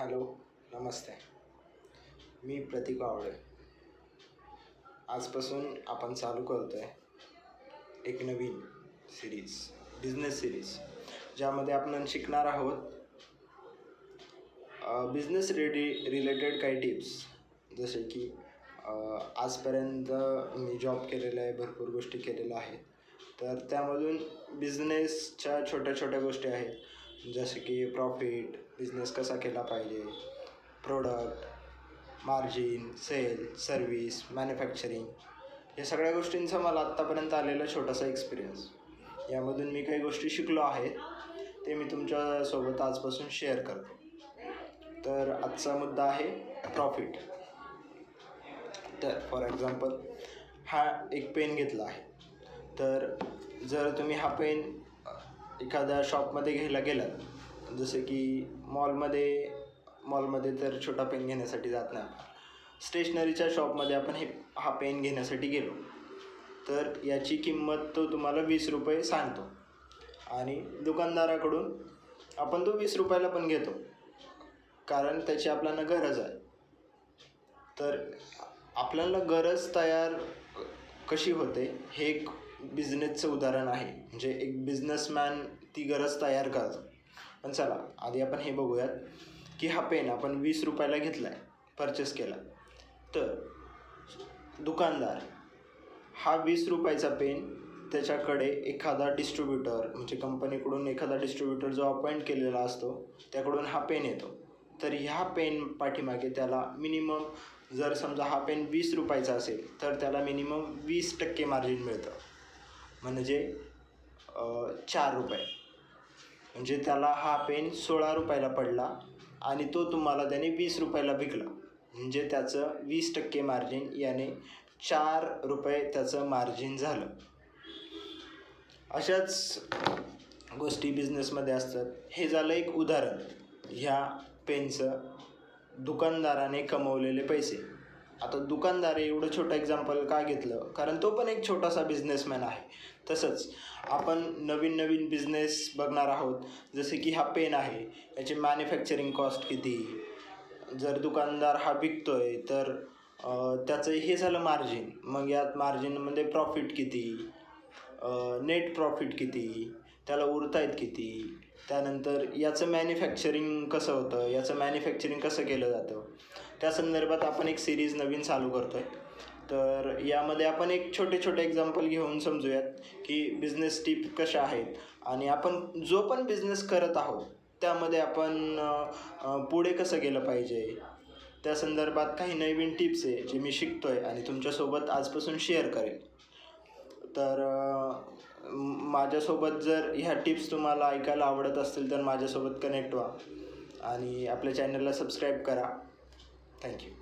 Hello, नमस्ते. मी प्रतीक आवळे. आजपासून आपण चालू करतो आहे एक नवीन सिरीज, बिझनेस सिरीज, ज्यामध्ये आपण शिकणार आहोत बिझनेस रिलेटेड काही टिप्स. जसे की आजपर्यंत मी जॉब केलेला आहे, भरपूर गोष्टी केलेल्या आहेत. तर त्यामधून बिझनेसच्या छोट्या छोट्या गोष्टी आहेत, जसे की प्रॉफिट, बिझनेस कसा केला पाहिजे, product, margin, sale, service, manufacturing, या सगळ्या गोष्टींचा मला आत्तापर्यंत आलेला छोटासा एक्सपिरियन्स. यामधून मी काही गोष्टी शिकलो आहेत, ते मी तुमच्यासोबत आजपासून शेअर करतो. तर आजचा मुद्दा आहे प्रॉफिट. तर फॉर एक्झाम्पल, हा एक पेन घेतला आहे. तर जर तुम्ही हा पेन एखाद्या शॉपमध्ये घ्यायला गेलात, जसे की मॉलमध्ये तर छोटा पेन घेण्यासाठी जात नाही. स्टेशनरीच्या शॉपमध्ये आपण हा पेन घेण्यासाठी गेलो, तर याची किंमत तो तुम्हाला 20 रुपये सांगतो आणि दुकानदाराकडून आपण तो 20 रुपयाला पण घेतो, कारण त्याची आपल्याला गरज आहे. तर आपल्याला गरज तयार कशी होते हे एक बिझनेसचं उदाहरण आहे. म्हणजे एक बिझनेसमॅन ती गरज तयार करतो. पण चला आधी आपण हे बघूयात की हा पेन आपण 20 रुपयाला घेतला आहे, परचेस केला. तर दुकानदार हा 20 रुपयाचा पेन त्याच्याकडे एखादा डिस्ट्रीब्युटर, म्हणजे कंपनीकडून एखादा डिस्ट्रीब्युटर जो अपॉइंट केलेला असतो त्याकडून हा पेन येतो. तर ह्या पेन पाठीमागे त्याला मिनिमम, जर समजा हा पेन 20 रुपयाचा असेल तर त्याला मिनिमम 20% मार्जिन मिळतं, म्हणजे 4 रुपये. म्हणजे त्याला हा पेन 16 रुपयाला पडला आणि तो तुम्हाला त्याने 20 रुपयाला विकला. म्हणजे त्याचं 20% मार्जिन, याने 4 रुपये त्याचं मार्जिन झालं. अशाच गोष्टी बिझनेसमध्ये असतात. हे झालं एक उदाहरण ह्या पेनचं, दुकानदाराने कमवलेले पैसे. आता दुकानदार एवढं छोटं एक्झाम्पल का घेतलं, कारण तो पण एक छोटासा बिझनेसमॅन आहे. तसंच आपण नवीन नवीन बिझनेस बघणार आहोत. जसे की हा पेन आहे, याची मॅन्युफॅक्चरिंग कॉस्ट किती, जर दुकानदार हा विकतोय तर त्याचं हे झालं मार्जिन. मग यात मार्जिनमध्ये प्रॉफिट किती, नेट प्रॉफिट किती, त्याला उरतायत किती, त्यानंतर याचं मॅन्युफॅक्चरिंग कसं होतं, याचं मॅन्युफॅक्चरिंग कसं केलं जातं, त्या संदर्भात आपण एक सिरीज नवीन चालू करतो आहे. तर यामध्ये आपण एक छोटे छोटे एक्झाम्पल घेऊन समजूयात की बिझनेस टिप कशा आहेत आणि आपण जो पण बिझनेस करत आहोत त्यामध्ये आपण पुढे कसं गेलं पाहिजे, त्या संदर्भात काही नवीन टिप्स आहे जे मी शिकतो आहे आणि तुमच्यासोबत आजपासून शेअर करेल. तर माझ्यासोबत जर ह्या टिप्स तुम्हाला ऐकायला आवडत असतील तर माझ्यासोबत कनेक्ट व्हा आणि आपल्या चॅनलला सबस्क्राईब करा. थँक्यू.